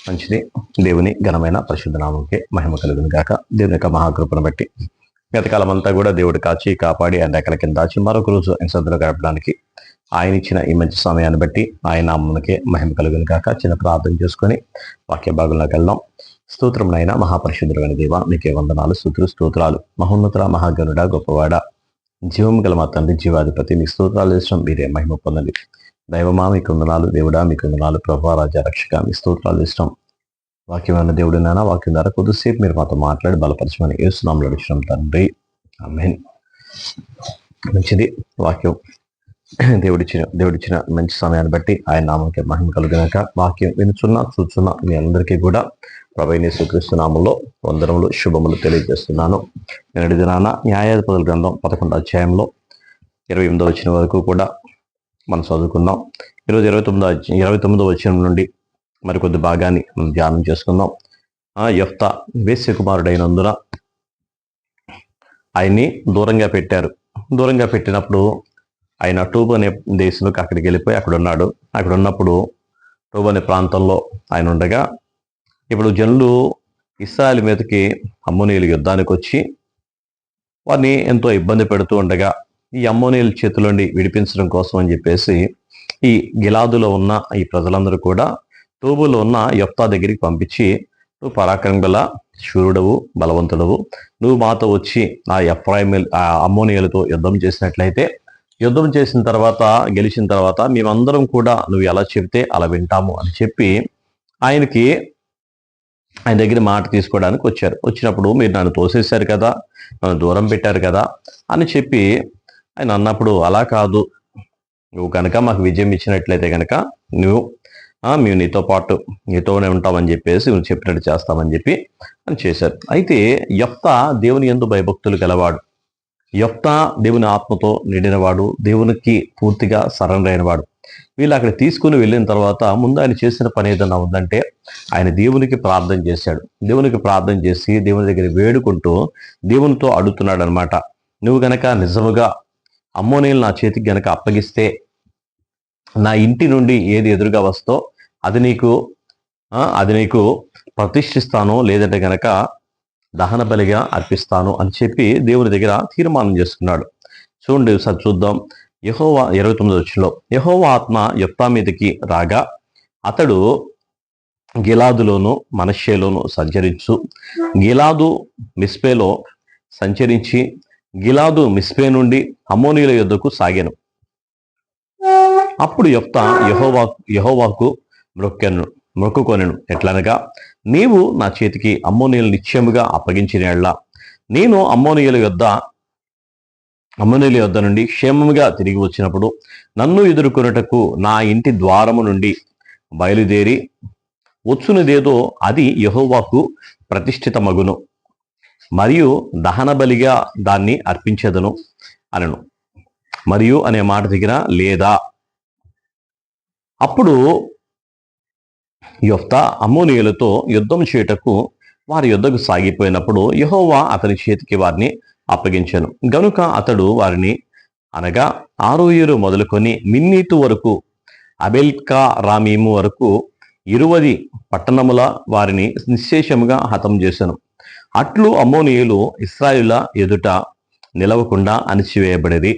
మంచిది. దేవుని ఘనమైన పరిశుద్ధ నామముకే మహిమ కలుగును గాక. దేవుని యొక్క మహాకృపను బట్టి గతకాలం అంతా కూడా దేవుడు కాచి కాపాడి ఆయన రెక్కల కింద దాచి మరొక రోజు ఆయన సొంతలో గడపడానికి ఆయన ఇచ్చిన ఈ మంచి సమయాన్ని బట్టి ఆయన నామమునకే మహిమ కలుగును గాక. చిన్న ప్రార్థన చేసుకొని వాక్య భాగంలోకి వెళ్దాం. స్తోత్రమునైనా మహాపరిశుద్ధుడైన దేవ మీకే వందనాలు, స్తోత్రాలు. మహోన్నతుల మహాగణుడ గొప్పవాడ జీవము గల మా తండ్రి జీవాధిపతి మీ స్తోత్రాలు చేసిన మీరే మహిమ పొందండి. దైవమా మీకు వందనాలు, దేవుడా మీకు వందనాలు, ప్రభా రాజా రక్షక మీ స్తోత్రాలు ఇష్టం. వాక్యమైన దేవుడు నానా వాక్యం ద్వారా కొద్దిసేపు మీరు మాతో మాట్లాడి బలపరచమని యేసునామములో అడుగుతున్నాం తండ్రి, ఆమేన్. మంచిది. వాక్యం దేవుడిచ్చిన మంచి సమయాన్ని బట్టి ఆయన నామముకి మహిమ కలుగుగాక. వాక్యం చూస్తున్న మీ అందరికీ కూడా ప్రభువైన యేసుక్రీస్తు నామములో వందనములు శుభములు తెలియజేస్తున్నాను. నేటి దినాన న్యాయాధిపతుల గ్రంథం 11వ అధ్యాయంలో 28వ వచనం వరకు కూడా మనం చదువుకుందాం. ఈరోజు 29వ వచనం నుండి మరికొద్ది భాగాన్ని మనం ధ్యానం చేసుకుందాం. యెఫ్తా వేశ్య కుమారుడైనందున ఆయన్ని దూరంగా పెట్టారు. దూరంగా పెట్టినప్పుడు ఆయన టూబు అనే దేశంలోకి అక్కడికి వెళ్ళిపోయి అక్కడ ఉన్నాడు. అక్కడ ఉన్నప్పుడు టూబు అనే ప్రాంతంలో ఆయన ఉండగా ఇప్పుడు జనులు ఇశ్రాయేలు మీదకి అమ్మోనీయులు యుద్ధానికి వచ్చి వారిని ఎంతో ఇబ్బంది పెడుతూ ఉండగా ఈ అమ్మోనీయుల చేతిలోండి విడిపించడం కోసం అని చెప్పేసి ఈ గిలాదులో ఉన్న ఈ ప్రజలందరూ కూడా టోబులో ఉన్న యెఫ్తా దగ్గరికి పంపించి, నువ్వు పరాక్రమం గల శూరుడవు, బలవంతుడవు, నువ్వు మాతో వచ్చి ఆ అమ్మోనీయులతో యుద్ధం చేసినట్లయితే యుద్ధం చేసిన తర్వాత గెలిచిన తర్వాత మేమందరం కూడా నువ్వు ఎలా చెప్తే అలా వింటాము అని చెప్పి ఆయన దగ్గర మాట తీసుకోవడానికి వచ్చారు. వచ్చినప్పుడు మీరు నన్ను తోసేశారు కదా, నన్ను దూరం పెట్టారు కదా అని చెప్పి ఆయన అన్నప్పుడు, అలా కాదు, నువ్వు కనుక మాకు విజయం ఇచ్చినట్లయితే కనుక మేము నీతోనే ఉంటామని చెప్పేసి నువ్వు చెప్పినట్టు చేస్తామని చెప్పి అని చేశారు. అయితే యెఫ్తా దేవుని యందు భయభక్తులు గలవాడు. యెఫ్తా దేవుని ఆత్మతో నిండినవాడు, దేవునికి పూర్తిగా సరెండర్ అయినవాడు. వీళ్ళు అక్కడ తీసుకుని వెళ్ళిన తర్వాత ముందు ఆయన చేసిన పని ఏదన్నా ఉందంటే ఆయన దేవునికి ప్రార్థన చేశాడు. దేవునికి ప్రార్థన చేసి దేవుని దగ్గర వేడుకుంటూ దేవునితో అడుగుతున్నాడు అనమాట. నువ్వు గనక నిజముగా అమ్మోనీయులు నా చేతికి గనక అప్పగిస్తే నా ఇంటి నుండి ఏది ఎదురుగా వస్తో అది నీకు ప్రతిష్ఠిస్తాను, లేదంటే గనక దహన బలిగా అర్పిస్తాను అని చెప్పి దేవుని దగ్గర తీర్మానం చేసుకున్నాడు. చూడండి ఒకసారి చూద్దాం. యెహోవా 29వ వచనంలో యెహోవా ఆత్మ యెఫ్తా మీదకి రాగా అతడు గిలాదులోను మనష్షేలోను సంచరించు గిలాదు మిస్పేలో సంచరించి గిలాదు మిస్పే నుండి అమ్మోనీయుల యుద్ధకు సాగెను. అప్పుడు యెఫ్తా యెహోవాకు మొక్కుకొనెను. ఎట్లనగా, నీవు నా చేతికి అమ్మోనీయులు నిశ్చయముగా అప్పగించిన యెడల నేను అమ్మోనీయుల యొద్ద నుండి క్షేమముగా తిరిగి వచ్చినప్పుడు నన్ను ఎదుర్కొనుటకు నా ఇంటి ద్వారము నుండి బయలుదేరి వచ్చునదేదో అది యెహోవాకు ప్రతిష్ఠితమగును, మరియు దహన బలిగా దాన్ని అర్పించెదను అనను. మరియు అనే మాట దగ్గర లేదా. అప్పుడు యెఫ్తా అమ్మోనీయులతో యుద్ధం చేయుటకు వారి యుద్ధకు సాగిపోయినప్పుడు యెహోవా అతని చేతికి వారిని అప్పగించెను. గనుక అతడు వారిని అనగా ఆరోయేరు మొదలుకొని మిన్నీతు వరకు అబేల్కా రామీము వరకు 20 పట్టణముల వారిని నిశ్శేషముగా హతం చేశాను. అట్లు అమ్మోనీయులు ఇశ్రాయేలుల ఎదుట నిలవకుండా అణిచివేయబడేది.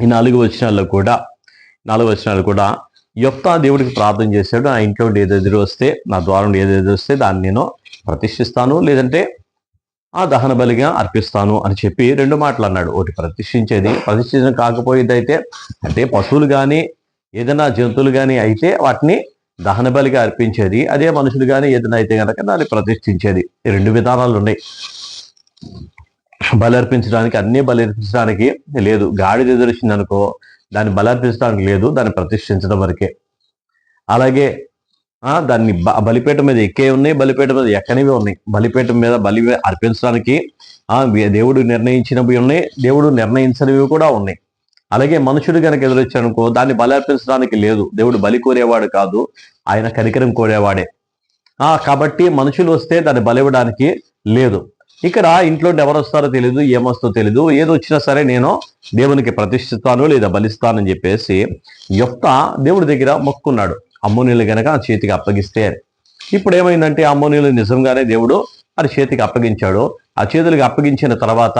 ఈ 4 వచనాలు కూడా యెఫ్తా దేవుడికి ప్రార్థన చేశాడు. నా ఇంట్లో ఏదెదురు వస్తే, నా ద్వారం ఏదెదురు వస్తే దాన్ని నేను ప్రతిష్ఠిస్తాను, లేదంటే ఆ దహన బలిగా అర్పిస్తాను అని చెప్పి 2 మాటలు అన్నాడు. ఒకటి ప్రతిష్ఠించడం కాకపోయేది అయితే అంటే పశువులు కానీ ఏదైనా జంతువులు కానీ అయితే వాటిని దహన బలిగా అర్పించేది. అదే మనుషులు కానీ ఏదైనా అయితే కనుక దాన్ని ప్రతిష్ఠించేది. 2 విధానాలు ఉన్నాయి. బలి అర్పించడానికి అన్ని బలి అర్పించడానికి లేదు. గాడిద ఎదురొచ్చింది అనుకో, దాన్ని బలి అర్పించడానికి లేదు, దాన్ని ప్రతిష్ఠించడం వరకే. అలాగే దాన్ని బలిపీఠం మీద ఎక్కే ఉన్నాయి, బలిపీఠం మీద ఎక్కనివి ఉన్నాయి. బలిపీఠం మీద బలి అర్పించడానికి దేవుడు నిర్ణయించినవి ఉన్నాయి, దేవుడు నిర్ణయించనివి కూడా ఉన్నాయి. అలాగే మనుషుడు కనుక ఎదురొచ్చాడనుకో, దాన్ని బలి అర్పించడానికి లేదు. దేవుడు బలి కోరేవాడు కాదు, ఆయన కనికరం కోరేవాడే. కాబట్టి మనుషులు వస్తే దాన్ని బలి ఇవ్వడానికి లేదు. ఇక్కడ ఇంట్లో ఎవరు వస్తారో తెలియదు, ఏమొస్తో తెలియదు, ఏది వచ్చినా సరే నేను దేవునికి ప్రతిష్ఠిస్తాను లేదా బలిస్తానని చెప్పేసి యెఫ్తా దేవుడి దగ్గర మొక్కున్నాడు. అమ్మోనీయులు గనక చేతికి అప్పగిస్తే ఇప్పుడు ఏమైందంటే అమ్మోనీయులు నిజంగానే దేవుడు వారి చేతికి అప్పగించాడు. ఆ చేతులకి అప్పగించిన తర్వాత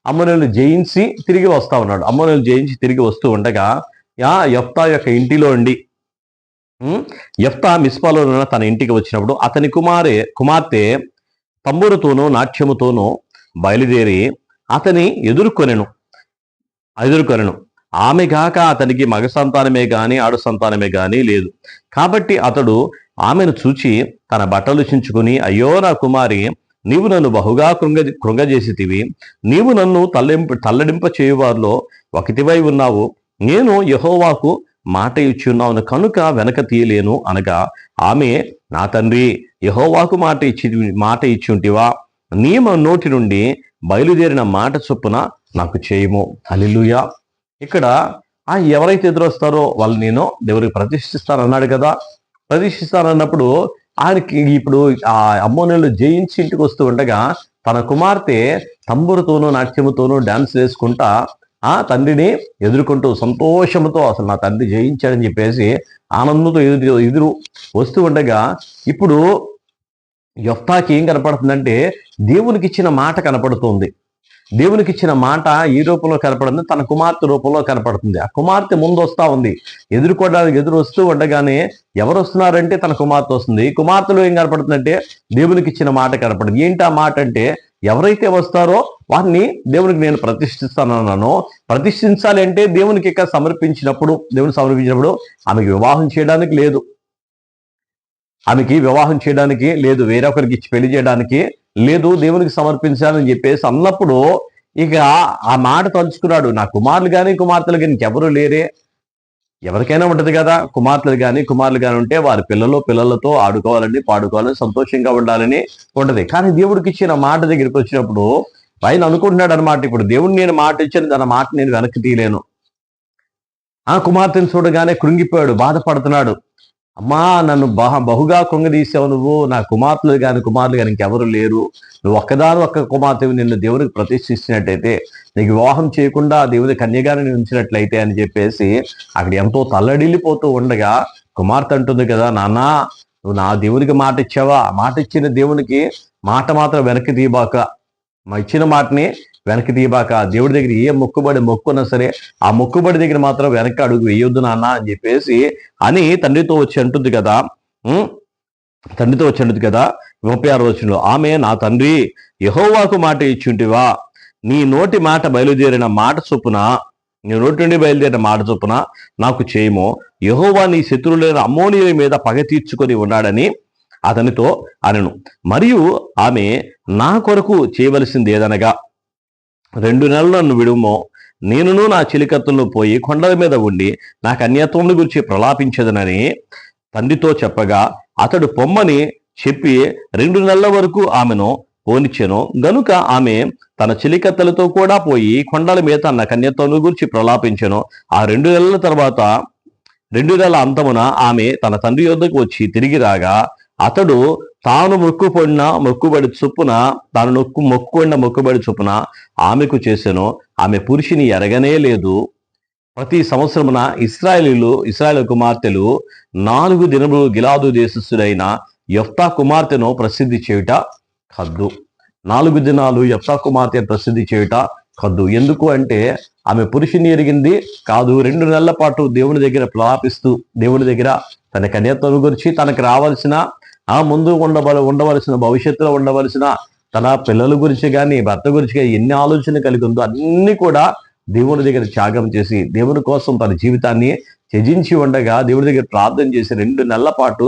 అమ్మోనీయులు జయించి తిరిగి వస్తా ఉన్నాడు. అమ్మోనీయులు జయించి తిరిగి వస్తూ ఉండగా యెఫ్తా యొక్క ఇంటిలో ఉండి యెఫ్తా మిస్పాలో ఉన్న తన ఇంటికి వచ్చినప్పుడు అతని కుమార్తె తంబురుతోనూ నాట్యముతోనూ బయలుదేరి అతని ఎదుర్కొనెను. ఆమె గాక అతనికి మగ సంతానమే గాని ఆడు సంతానమే గాని లేదు. కాబట్టి అతడు ఆమెను చూచి తన బట్టలు చించుకుని, అయ్యో నా కుమారి, నీవు నన్ను బహుగా కృంగజేసితివి. నీవు నన్ను తల్లడింప చేయువారిలో ఒకటివై ఉన్నావు. నేను యెహోవాకు మాట ఇచ్చున్నాను కనుక వెనక తీయలేను అనగా, ఆమె, నా తండ్రి, యెహోవాకు మాట ఇచ్చుంటివా? నీ నోటి నుండి బయలుదేరిన మాట చొప్పున నాకు చేయము. హల్లెలూయా. ఇక్కడ ఎవరైతే ఎదురొస్తారో వాళ్ళు నేను దేవుడికి ప్రతిష్ఠిస్తానన్నాడు కదా. ప్రతిష్ఠిస్తానన్నప్పుడు ఆయనకి ఇప్పుడు ఆ అమ్మోనీయులు జయించి ఇంటికి వస్తూ ఉండగా తన కుమార్తె తంబురుతోనూ నాట్యముతోనూ డాన్స్ వేసుకుంటా ఆ తండ్రిని ఎదుర్కొంటూ సంతోషంతో, అసలు నా తండ్రి జయించాడని చెప్పేసి ఆనందంతో ఎదురు వస్తూ ఉండగా ఇప్పుడు యెఫ్తాకి ఏం కనపడుతుందంటే దేవునికి ఇచ్చిన మాట కనపడుతుంది. దేవునికి ఇచ్చిన మాట ఈ రూపంలో కనపడుతుంది, తన కుమార్తె రూపంలో కనపడుతుంది. ఆ కుమార్తె ముందు వస్తా ఉంది. ఎదుర్కోవడానికి ఎదురు వస్తూ ఉండగానే ఎవరు వస్తున్నారంటే తన కుమార్తె వస్తుంది. కుమార్తెలో ఏం కనపడుతుందంటే దేవునికి ఇచ్చిన మాట కనపడుతుంది. ఏంటి ఆ మాట అంటే, ఎవరైతే వస్తారో వారిని దేవునికి నేను ప్రతిష్ఠిస్తానన్నాను. ప్రతిష్ఠించాలి అంటే దేవునికి ఇక సమర్పించినప్పుడు ఆమెకి వివాహం చేయడానికి లేదు. వేరొకరికి ఇచ్చి పెళ్లి చేయడానికి లేదు. దేవునికి సమర్పించాలని చెప్పేసి అన్నప్పుడు ఇక ఆ మాట తలుచుకున్నాడు. నా కుమారులు కానీ కుమార్తెలు కానీ ఇంకెవరు లేరే. ఎవరికైనా ఉంటది కదా, కుమార్తెలు కానీ ఉంటే వారి పిల్లలతో ఆడుకోవాలని, పాడుకోవాలని, సంతోషంగా ఉండాలని ఉంటది. కానీ దేవుడికి ఇచ్చిన మాట దగ్గరికి వచ్చినప్పుడు ఆయన అనుకుంటున్నాడు అనమాట, ఇప్పుడు దేవుడిని నేను మాట ఇచ్చాను, తన మాట నేను వెనక్కి తీయలేను. ఆ కుమార్తెను చూడగానే కృంగిపోయాడు, బాధపడుతున్నాడు. అమ్మా, నన్ను బహుగా కృంగదీసావు నువ్వు. నా కుమార్తెలు కానీ ఇంకెవరు లేరు. నువ్వు ఒక్క కుమార్తెవి, నిన్ను దేవునికి ప్రతిష్ఠించినట్టయితే, నీకు వివాహం చేయకుండా దేవుని కన్యగాని ఉంచినట్లయితే అని చెప్పేసి అక్కడ ఎంతో తల్లడిల్లిపోతూ ఉండగా కుమార్తె అంటుంది కదా, నాన్న, నువ్వు నా దేవునికి మాట ఇచ్చావా? మాట ఇచ్చిన దేవునికి మాట మాత్రం వెనక్కి తీయబాక, మా ఇచ్చిన మాటని వెనక్కి తీయబాక. దేవుడి దగ్గర ఏ మొక్కున్నా సరే ఆ మొక్కుబడి దగ్గర మాత్రం వెనక్కి అడుగు వేయొద్దు నాన్న అని చెప్పేసి తండ్రితో వచ్చి అంటుంది కదా. 36 వచనంలో, ఆమె, నా తండ్రి, యెహోవాకు మాట ఇచ్చుంటివా? నీ నోటి మాట బయలుదేరిన మాట చొప్పున నాకు చేయము. యెహోవా నీ శత్రువులైన అమ్మోనీయుల మీద పగ తీర్చుకొని ఉన్నాడని అతనితో అనెను. మరియు ఆమె, నా కొరకు చేయవలసింది ఏదనగా 2 నెలలు నన్ను విడుమో, నేనును నా చెలికత్తెలను పోయి కొండల మీద ఉండి నా కన్యత్వముల గురించి ప్రలాపించదనని తండ్రితో చెప్పగా, అతడు పొమ్మని చెప్పి 2 నెలల వరకు ఆమెను పోనిచ్చెను. గనుక ఆమె తన చెలికత్తెలతో కూడా పోయి కొండల మీద తన కన్యత్వముల గురించి ప్రలాపించెను. ఆ 2 నెలల తర్వాత 2 నెలల అంతమున ఆమె తన తండ్రి యొద్దకు వచ్చి తిరిగి రాగా, అతడు తాను మొక్కుకున్న మొక్కుబడి చొప్పున ఆమెకు చేసెను. ఆమె పురుషుని ఎరగనే లేదు. ప్రతి సంవత్సరమున ఇశ్రాయేలు కుమార్తెలు 4 దినములు గిలాదు దేశస్థుడైన యెఫ్తా కుమార్తెను ప్రసిద్ధి చేయుట కద్దు. 4 దినాలు యెఫ్తా కుమార్తెను ప్రసిద్ధి చేయుట కద్దు. ఎందుకు అంటే ఆమె పురుషుని ఎరిగింది కాదు. 2 నెలల పాటు దేవుని దగ్గర ప్రలాపిస్తూ, దేవుని దగ్గర తన కన్యత్వం గురించి, తనకు రావాల్సిన ముందు ఉండవలసిన, భవిష్యత్తులో ఉండవలసిన తన పిల్లల గురించి కానీ భర్త గురించి కానీ ఎన్ని ఆలోచనలు కలిగి ఉందో అన్ని కూడా దేవుని దగ్గర త్యాగం చేసి, దేవుని కోసం తన జీవితాన్ని త్యజించి ఉండగా దేవుని దగ్గర ప్రార్థన చేసి 2 నెలల పాటు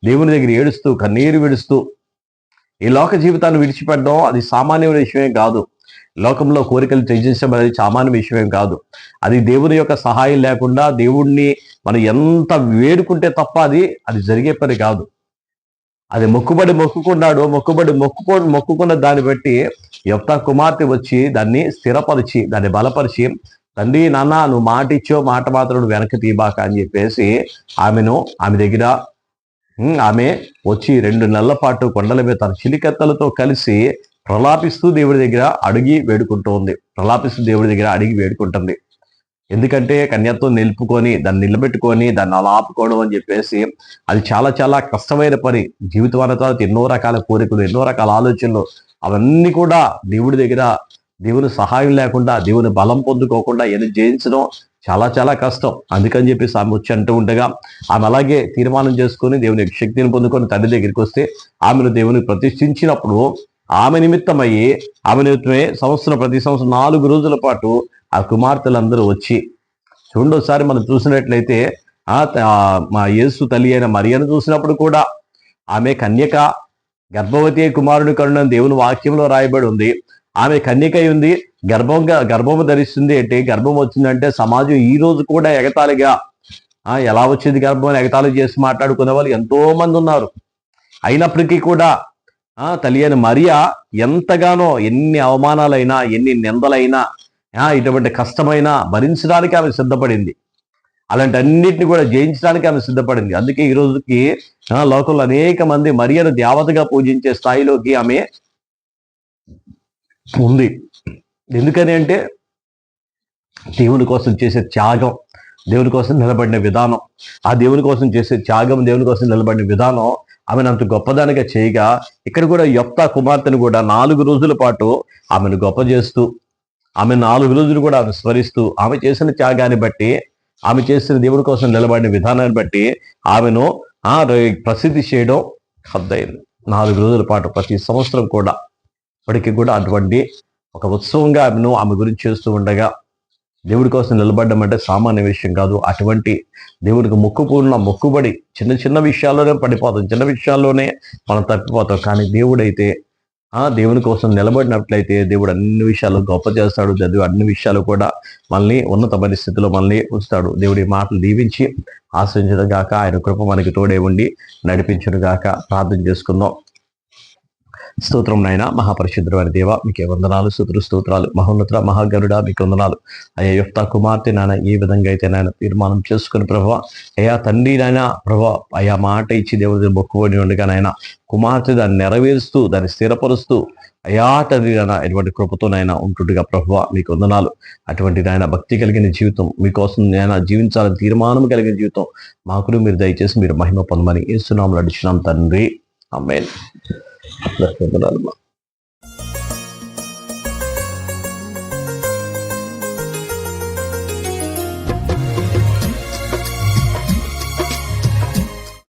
దేవుని దగ్గర ఏడుస్తూ, కన్నీరు విడుస్తూ ఈ లోక జీవితాన్ని విడిచిపెట్టడం అది సామాన్యమైన విషయమే కాదు. లోకంలో కోరికలు త్యజించడం అనేది సామాన్య విషయం కాదు. అది దేవుని యొక్క సహాయం లేకుండా దేవుణ్ణి మనం ఎంత వేడుకుంటే తప్ప అది జరిగే పని కాదు. అది మొక్కుకున్న దాన్ని బట్టి యెఫ్తా కుమార్తె వచ్చి దాన్ని స్థిరపరిచి, దాన్ని బలపరిచి, తండ్రి, నాన్న, నువ్వు మాట ఇచ్చావు, మాట మాత్రం నువ్వు వెనక్కి తీబాక అని చెప్పేసి ఆమె దగ్గర ఆమె వచ్చి 2 నెలల పాటు కొండల మీద తన చిలికత్తలతో కలిసి ప్రలాపిస్తూ దేవుడి దగ్గర అడిగి వేడుకుంటుంది. ఎందుకంటే కన్యత్వం నిలుపుకొని దాన్ని నిలబెట్టుకొని దాన్ని అలా ఆపుకోవడం అని చెప్పేసి అది చాలా చాలా కష్టమైన పని. జీవితం అన్న తర్వాత ఎన్నో రకాల కోరికలు, ఎన్నో రకాల ఆలోచనలు, అవన్నీ కూడా దేవుడి దగ్గర దేవుని సహాయం లేకుండా, దేవుని బలం పొందుకోకుండా ఎన్ని జయించడం చాలా చాలా కష్టం. అందుకని చెప్పేసి ఆమె వచ్చి అంటూ ఉండగా ఆమె అలాగే తీర్మానం చేసుకొని దేవుని శక్తిని పొందుకొని తండ్రి దగ్గరికి వస్తే ఆమెను దేవుని ప్రతిష్ఠించినప్పుడు ఆమె నిమిత్తమయ్యి ఆమె నిమిత్తమే ప్రతి సంవత్సరం 4 రోజుల పాటు ఆ కుమార్తెలందరూ వచ్చి చూడండి. ఒకసారి మనం చూసినట్లయితే మా యేసు తల్లి అయిన మరియను చూసినప్పుడు కూడా ఆమె కన్యక, గర్భవతి కుమారుని కరుణని దేవుని వాక్యంలో రాయబడి ఉంది. ఆమె కన్యక ఉంది, గర్భము ధరిస్తుంది. అంటే గర్భం వచ్చిందంటే సమాజం ఈ రోజు కూడా ఎగతాళిగా ఎలా వచ్చింది గర్భం అని ఎగతాళి చేసి మాట్లాడుకునే వాళ్ళు ఎంతో మంది ఉన్నారు. అయినప్పటికీ కూడా తల్లి అయిన మరియ ఎంతగానో ఎన్ని అవమానాలైనా, ఎన్ని నిందలైనా, ఇటువంటి కష్టమైనా భరించడానికి ఆమె సిద్ధపడింది. అలాంటి అన్నిటిని కూడా జయించడానికి ఆమె సిద్ధపడింది. అందుకే ఈ రోజుకి లోకంలో అనేక మంది మరియను దేవతగా పూజించే స్థాయిలోకి ఆమె ఉంది. ఎందుకని అంటే దేవుని కోసం చేసే త్యాగం, దేవుని కోసం నిలబడిన విధానం, ఆ దేవుని కోసం చేసే త్యాగం, దేవుని కోసం నిలబడిన విధానం ఆమెను అంత గొప్పదానిగా చేయగా, ఇక్కడ కూడా యొప్తా కుమార్తెను కూడా 4 రోజుల పాటు ఆమెను గొప్ప చేస్తూ, ఆమె 4 రోజులు కూడా ఆమె స్మరిస్తూ, ఆమె చేసిన త్యాగాన్ని బట్టి, ఆమె చేసిన దేవుని కోసం నిలబడిన విధానాన్ని బట్టి ఆమెను ప్రసిద్ధి చేయడం హద్దయింది. 4 రోజుల పాటు ప్రతి సంవత్సరం కూడా ఇప్పటికీ కూడా అటువంటి ఒక ఉత్సవంగా ఆమె గురించి చేస్తూ ఉండగా, దేవుడి కోసం నిలబడడం అంటే సామాన్య విషయం కాదు. అటువంటి దేవుడికి మొక్కుబడి చిన్న చిన్న విషయాల్లోనే పడిపోతాం, చిన్న విషయాల్లోనే మనం తప్పిపోతాం. కానీ దేవుడైతే దేవుని కోసం నిలబడినట్లయితే దేవుడు అన్ని విషయాలు గొప్ప చేస్తాడు. చదివి అన్ని విషయాలు కూడా మనల్ని ఉన్నత పరిస్థితిలో మనల్ని ఉంచుతాడు. దేవుడి మాటలు దీవించి ఆశ్రయించడం గాక, ఆయన కృప మనకి తోడే ఉండి నడిపించడం గాక. ప్రార్థన చేసుకుందాం. స్తోత్రం నాయన, మహాపరిశుద్ధుడు వారి దేవ, మీకే వందనాలు, స్తోత్రాలు. మహోన్నత మహాగరుడ, మీకు వందనాలు. అయ్యా యొప్తా కుమార్తె నాయన ఏ విధంగా అయితే నాయన తీర్మానం చేసుకుని ప్రభావ, అయ్యా తండ్రి నాయన ప్రభావ, అయ్యా మాట ఇచ్చి దేవుడి మొక్కుబడి ఉండగా నాయన కుమార్తె దాన్ని నెరవేరుస్తూ, దాన్ని స్థిరపరుస్తూ, అయ్యా తండ్రి నాయన ఎటువంటి కృపతో నాయన ఉంటుండగా ప్రభావ మీకు వందనాలు. అటువంటి నాయన భక్తి కలిగిన జీవితం, మీకోసం నాయన జీవించాలని తీర్మానం కలిగిన జీవితం మాకు మీరు దయచేసి మీరు మహిమ పొందమని యేసు నామములో అడుగుచున్నాం తండ్రి. ఆమేన్.